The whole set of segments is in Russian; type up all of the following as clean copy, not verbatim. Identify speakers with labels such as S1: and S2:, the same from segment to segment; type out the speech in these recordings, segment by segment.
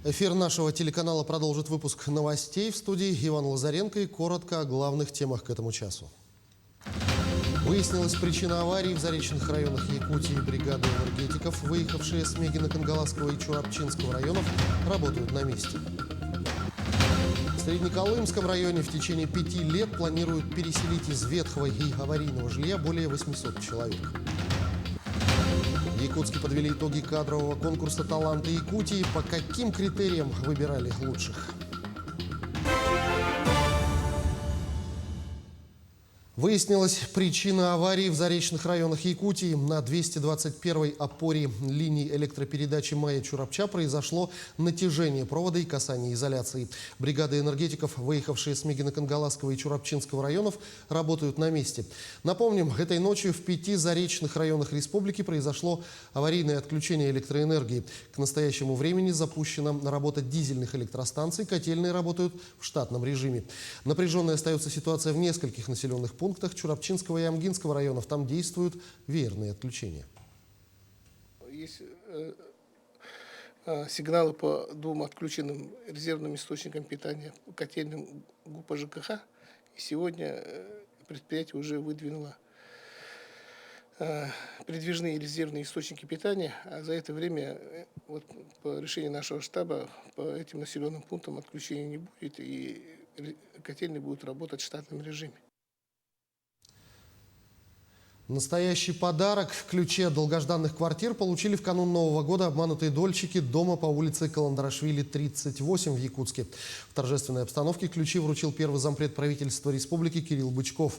S1: Эфир нашего телеканала продолжит выпуск новостей. В студии Иван Лазаренко и коротко о главных темах к этому часу. Выяснилась причина аварии в заречных районах Якутии. Бригады энергетиков, выехавшие с Мегино-Кангаласского и Чурапчинского районов, работают на месте. В Среднеколымском районе в течение 5 лет планируют переселить из ветхого и аварийного жилья более 800 человек. В Якутске подвели итоги кадрового конкурса «Таланты Якутии». По каким критериям выбирали лучших? Выяснилась причина аварии в заречных районах Якутии. На 221-й опоре линии электропередачи Майя-Чурапча произошло натяжение провода и касание изоляции. Бригады энергетиков, выехавшие с Мегино-Кангаласского и Чурапчинского районов, работают на месте. Напомним, этой ночью в 5 заречных районах республики произошло аварийное отключение электроэнергии. К настоящему времени запущена работа дизельных электростанций, котельные работают в штатном режиме. Напряженной остается ситуация в нескольких населенных пунктах Чурапчинского и Амгинского районов. Там действуют веерные отключения.
S2: Есть сигналы по двум отключенным резервным источникам питания, котельным ГУПа ЖКХ. И сегодня предприятие уже выдвинуло передвижные резервные источники питания. А за это время, вот, по решению нашего штаба, по этим населенным пунктам отключения не будет, и котельные будут работать в штатном режиме.
S1: Настоящий подарок. Ключи от долгожданных квартир получили в канун Нового года обманутые дольщики дома по улице Каландарашвили, 38 в Якутске. В торжественной обстановке ключи вручил первый зампред правительства республики Кирилл Бычков.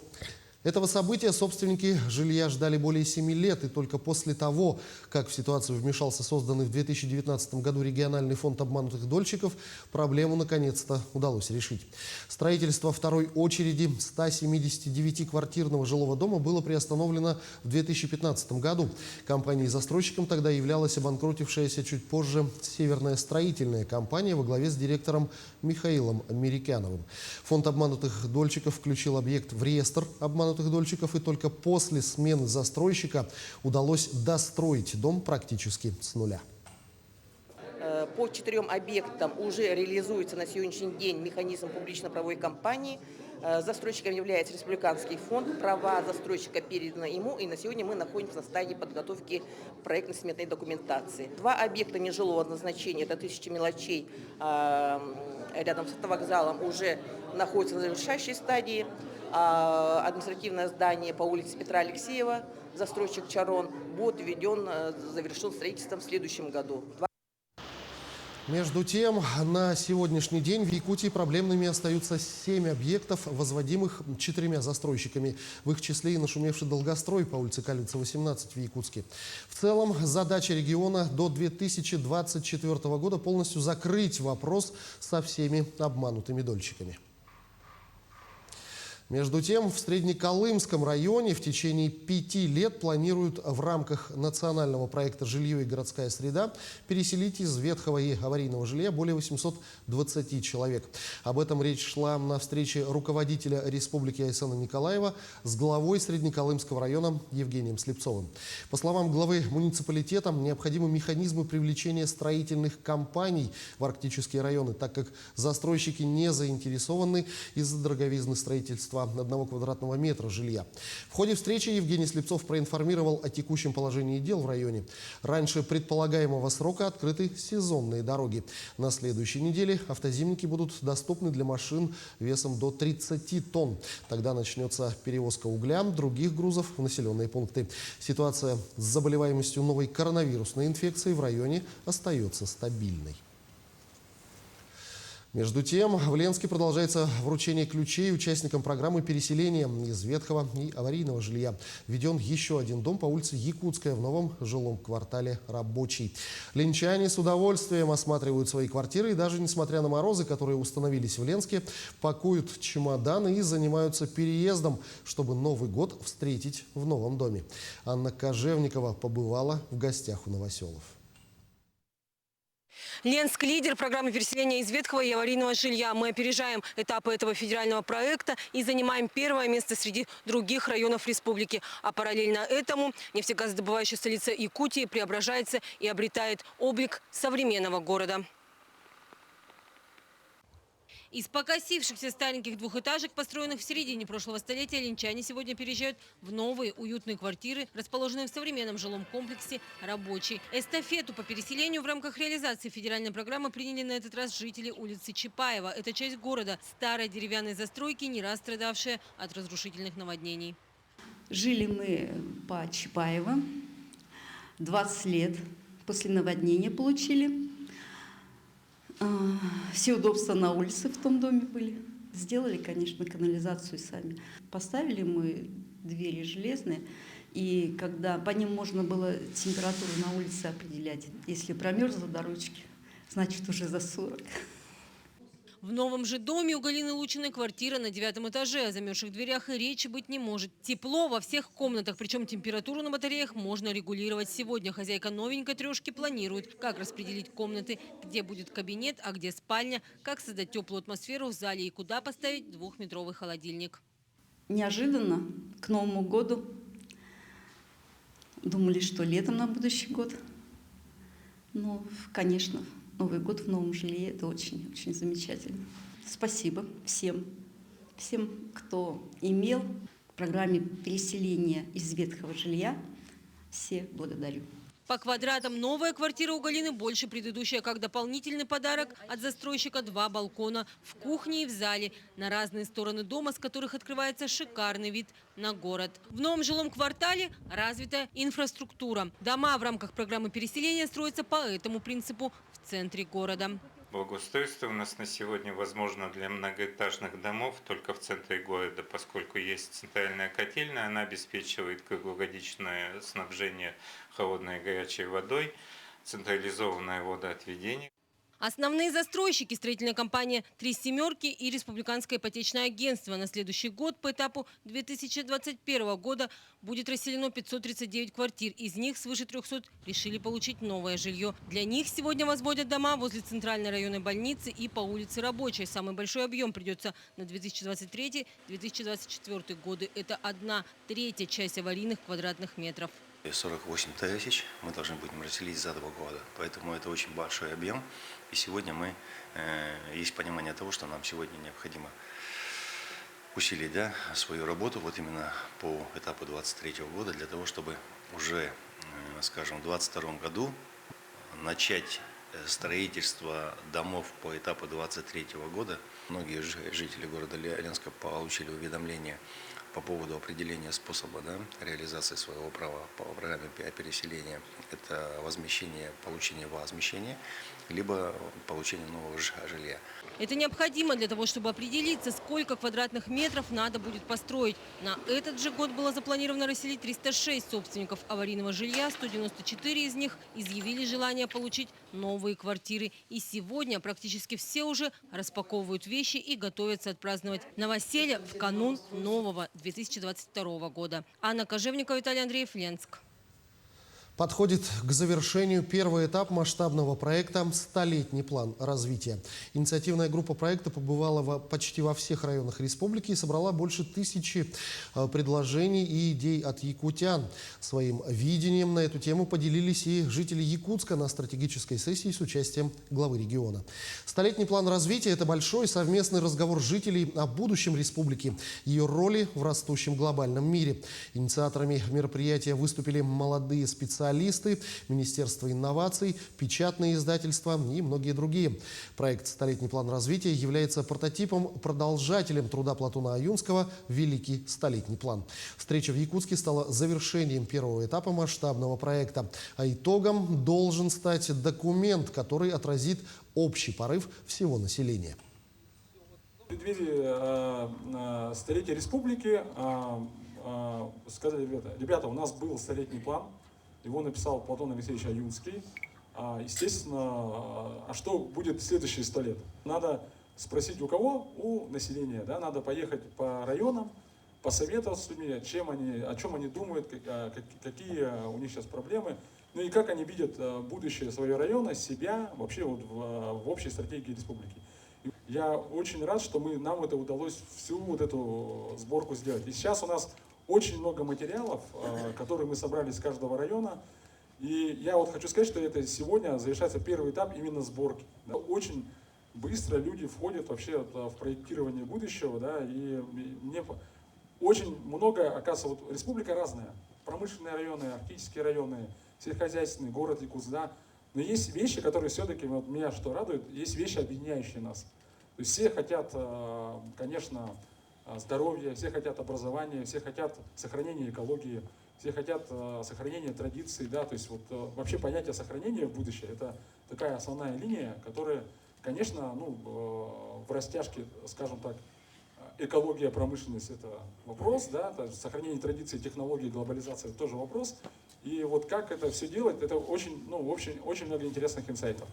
S1: Этого события собственники жилья ждали более 7 лет, и только после того, как в ситуацию вмешался созданный в 2019 году региональный фонд обманутых дольщиков, проблему наконец-то удалось решить. Строительство второй очереди 179-квартирного жилого дома было приостановлено в 2015 году. Компанией-застройщиком тогда являлась обанкротившаяся чуть позже Северная строительная компания во главе с директором Михаилом Америкяновым. Фонд обманутых дольщиков включил объект в реестр обманутых дольщиков, и только после смены застройщика удалось достроить дом практически с нуля.
S3: По 4 объектам уже реализуется на сегодняшний день механизм публично-правовой компании. Застройщиком является Республиканский фонд. Права застройщика переданы ему, и на сегодня мы находимся на стадии подготовки проектно-сметной документации. 2 объекта нежилого назначения, это 1000 мелочей, рядом с автовокзалом, уже находятся на завершающей стадии. Административное здание по улице Петра Алексеева, застройщик Чарон, будет завершен строительством в следующем году.
S1: Между тем, на сегодняшний день в Якутии проблемными остаются 7 объектов, возводимых 4 застройщиками. В их числе и нашумевший долгострой по улице Калинца, 18 в Якутске. В целом, задача региона до 2024 года полностью закрыть вопрос со всеми обманутыми дольщиками. Между тем, в Среднеколымском районе в течение 5 лет планируют в рамках национального проекта «Жилье и городская среда» переселить из ветхого и аварийного жилья более 820 человек. Об этом речь шла на встрече руководителя республики Айсена Николаева с главой Среднеколымского района Евгением Слепцовым. По словам главы муниципалитета, необходимы механизмы привлечения строительных компаний в арктические районы, так как застройщики не заинтересованы из-за дороговизны строительства 1 квадратного метра жилья. В ходе встречи Евгений Слепцов проинформировал о текущем положении дел в районе. Раньше предполагаемого срока открыты сезонные дороги. На следующей неделе автозимники будут доступны для машин весом до 30 тонн. Тогда начнется перевозка угля, других грузов в населенные пункты. Ситуация с заболеваемостью новой коронавирусной инфекцией в районе остается стабильной. Между тем, в Ленске продолжается вручение ключей участникам программы переселения из ветхого и аварийного жилья. Введен еще один дом по улице Якутская в новом жилом квартале Рабочий. Ленчане с удовольствием осматривают свои квартиры и даже несмотря на морозы, которые установились в Ленске, пакуют чемоданы и занимаются переездом, чтобы Новый год встретить в новом доме. Анна Кожевникова побывала в гостях у новоселов.
S4: Ленск – лидер программы переселения из ветхого и аварийного жилья. Мы опережаем этапы этого федерального проекта и занимаем 1-е место среди других районов республики. А параллельно этому нефтегазодобывающая столица Якутии преображается и обретает облик современного города. Из покосившихся стареньких двухэтажек, построенных в середине прошлого столетия, ленчане сегодня переезжают в новые уютные квартиры, расположенные в современном жилом комплексе «Рабочий». Эстафету по переселению в рамках реализации федеральной программы приняли на этот раз жители улицы Чапаева. Это часть города старой деревянной застройки, не раз страдавшая от разрушительных наводнений.
S5: Жили мы по Чапаева 20 лет. После наводнения получили. Все удобства на улице в том доме были. Сделали, конечно, канализацию сами. Поставили мы двери железные, и когда по ним можно было температуру на улице определять. Если промерзла до ручки, значит уже за 40.
S4: В новом же доме у Галины Лучиной квартира на 9-м этаже. О замерзших дверях и речи быть не может. Тепло во всех комнатах, причем температуру на батареях можно регулировать. Сегодня хозяйка новенькой трешки планирует, как распределить комнаты, где будет кабинет, а где спальня, как создать теплую атмосферу в зале и куда поставить 2-метровый холодильник.
S5: Неожиданно к Новому году думали, что летом на будущий год. Ну, конечно, Новый год в новом жилье – это очень-очень замечательно. Спасибо всем, кто имел в программе переселения из ветхого жилья. Все благодарю.
S4: По квадратам новая квартира у Галины больше предыдущая, как дополнительный подарок от застройщика 2 балкона в кухне и в зале на разные стороны дома, с которых открывается шикарный вид на город. В новом жилом квартале развитая инфраструктура. Дома в рамках программы переселения строятся по этому принципу в центре города.
S6: Благоустройство у нас на сегодня возможно для многоэтажных домов только в центре города, поскольку есть центральная котельная, она обеспечивает круглогодичное снабжение холодной и горячей водой, централизованное водоотведение.
S4: Основные застройщики – строительная компания «Три семерки» и Республиканское ипотечное агентство. На следующий год по этапу 2021 года будет расселено 539 квартир. Из них свыше 300 решили получить новое жилье. Для них сегодня возводят дома возле центральной районной больницы и по улице Рабочей. Самый большой объем придется на 2023-2024 годы. Это 1/3 часть аварийных квадратных метров.
S7: 48 тысяч мы должны будем расселить за 2 года. Поэтому это очень большой объем. И сегодня есть понимание того, что нам сегодня необходимо усилить свою работу вот именно по этапу 2023 года, для того, чтобы уже, скажем, в 2022 году начать строительство домов по этапу 2023 года. Многие жители города Ленска получили уведомление по поводу определения способа реализации своего права по программе переселения. Это возмещение, получение возмещения, либо получение нового жилья.
S4: Это необходимо для того, чтобы определиться, сколько квадратных метров надо будет построить. На этот же год было запланировано расселить 306 собственников аварийного жилья, 194 из них изъявили желание получить новые квартиры. И сегодня практически все уже распаковывают вещи и готовятся отпраздновать новоселье в канун нового 2022 года. Анна Кожевникова, Виталий Андреев, Ленск.
S1: Подходит к завершению первый этап масштабного проекта «Столетний план развития». Инициативная группа проекта побывала почти во всех районах республики и собрала больше 1000 предложений и идей от якутян. Своим видением на эту тему поделились и жители Якутска на стратегической сессии с участием главы региона. «Столетний план развития» – это большой совместный разговор жителей о будущем республики, ее роли в растущем глобальном мире. Инициаторами мероприятия выступили молодые специалисты, Министерство инноваций, печатные издательства и многие другие. Проект «Столетний план развития» является продолжателем труда Платона Аюнского «Великий столетний план». Встреча в Якутске стала завершением первого этапа масштабного проекта. А итогом должен стать документ, который отразит общий порыв всего населения.
S8: В преддверии столетия республики сказали: ребята, у нас был столетний план. Его написал Платон Алексеевич Аюнский. Естественно, а что будет в следующие 100 лет? Надо спросить у кого? У населения. Надо поехать по районам, посоветоваться с людьми, о чем они думают, какие у них сейчас проблемы. Ну и как они видят будущее своего района, себя, вообще вот в общей стратегии республики. Я очень рад, что нам это удалось всю вот эту сборку сделать. И сейчас у нас очень много материалов, которые мы собрали с каждого района. И я вот хочу сказать, что это сегодня завершается первый этап именно сборки. Очень быстро люди входят вообще в проектирование будущего, да, и мне очень много, оказывается, вот республика разная, промышленные районы, арктические районы, сельскохозяйственный, город Якутск, да, но есть вещи, которые все-таки, вот меня что радует, есть вещи, объединяющие нас. То есть все хотят, конечно, здоровья, все хотят образования, все хотят сохранения экологии, все хотят сохранения традиций, да, то есть вот вообще понятие сохранения в будущее – это такая основная линия, которая, конечно, ну, в растяжке, скажем так, экология, промышленность – это вопрос, да, то есть сохранение традиций, технологий, глобализация – это тоже вопрос. И вот как это все делать, это очень, ну, очень много интересных инсайтов.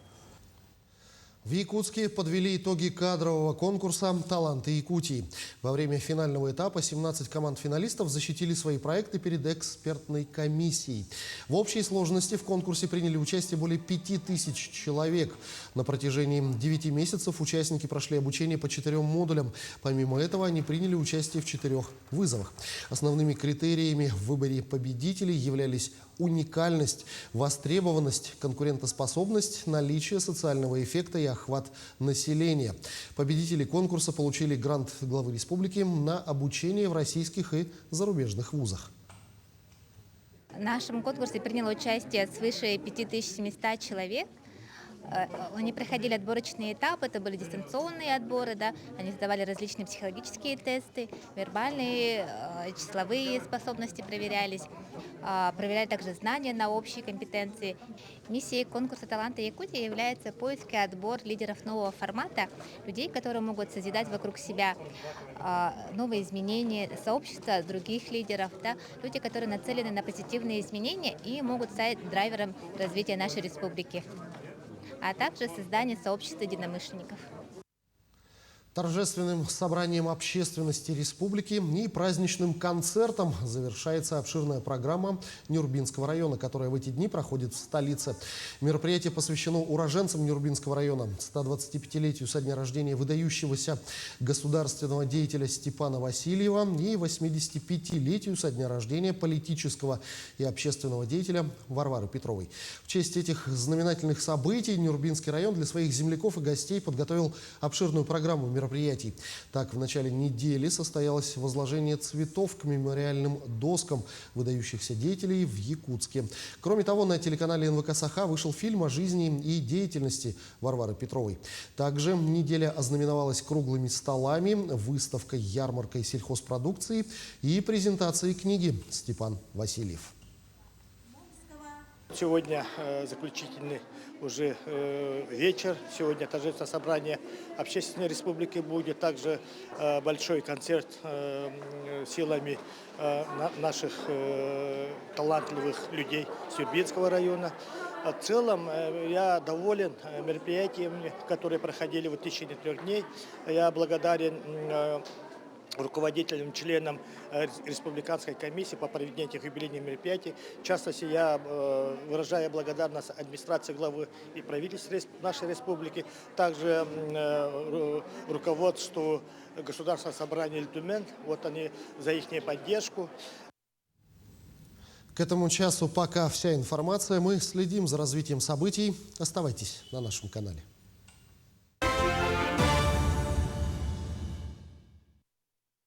S1: В Якутске подвели итоги кадрового конкурса «Таланты Якутии». Во время финального этапа 17 команд финалистов защитили свои проекты перед экспертной комиссией. В общей сложности в конкурсе приняли участие более 5000 человек. На протяжении 9 месяцев участники прошли обучение по 4 модулям. Помимо этого, они приняли участие в 4 вызовах. Основными критериями в выборе победителей являлись уникальность, востребованность, конкурентоспособность, наличие социального эффекта и охват населения. Победители конкурса получили грант главы республики на обучение в российских и зарубежных вузах.
S9: В нашем конкурсе приняло участие свыше 5700 человек. Они проходили отборочные этапы, это были дистанционные отборы, да, они сдавали различные психологические тесты, вербальные, числовые способности проверялись, проверяли также знания на общие компетенции. Миссией конкурса «Таланты Якутии» является поиск и отбор лидеров нового формата, людей, которые могут созидать вокруг себя новые изменения, сообщества других лидеров, да, люди, которые нацелены на позитивные изменения и могут стать драйвером развития нашей республики, а также создание сообщества единомышленников.
S1: Торжественным собранием общественности республики и праздничным концертом завершается обширная программа Нюрбинского района, которая в эти дни проходит в столице. Мероприятие посвящено уроженцам Нюрбинского района, 125-летию со дня рождения выдающегося государственного деятеля Степана Васильева и 85-летию со дня рождения политического и общественного деятеля Варвары Петровой. В честь этих знаменательных событий Нюрбинский район для своих земляков и гостей подготовил обширную программу мероприятий. Так, в начале недели состоялось возложение цветов к мемориальным доскам выдающихся деятелей в Якутске. Кроме того, на телеканале НВК «Саха» вышел фильм о жизни и деятельности Варвары Петровой. Также неделя ознаменовалась круглыми столами, выставкой, ярмаркой сельхозпродукции и презентацией книги «Степан Васильев».
S10: Сегодня заключительный уже вечер. Сегодня торжественное собрание Общественной Республики будет. Также большой концерт силами наших талантливых людей с Нюрбинского района. В целом я доволен мероприятиями, которые проходили в течение 3 дней. Я благодарен руководителям, членам республиканской комиссии по проведению этих юбилейных мероприятий. В частности, я выражаю благодарность администрации главы и правительству нашей республики, также руководству Государственного собрания Ильтумен, вот они за их поддержку.
S1: К этому часу пока вся информация. Мы следим за развитием событий. Оставайтесь на нашем канале.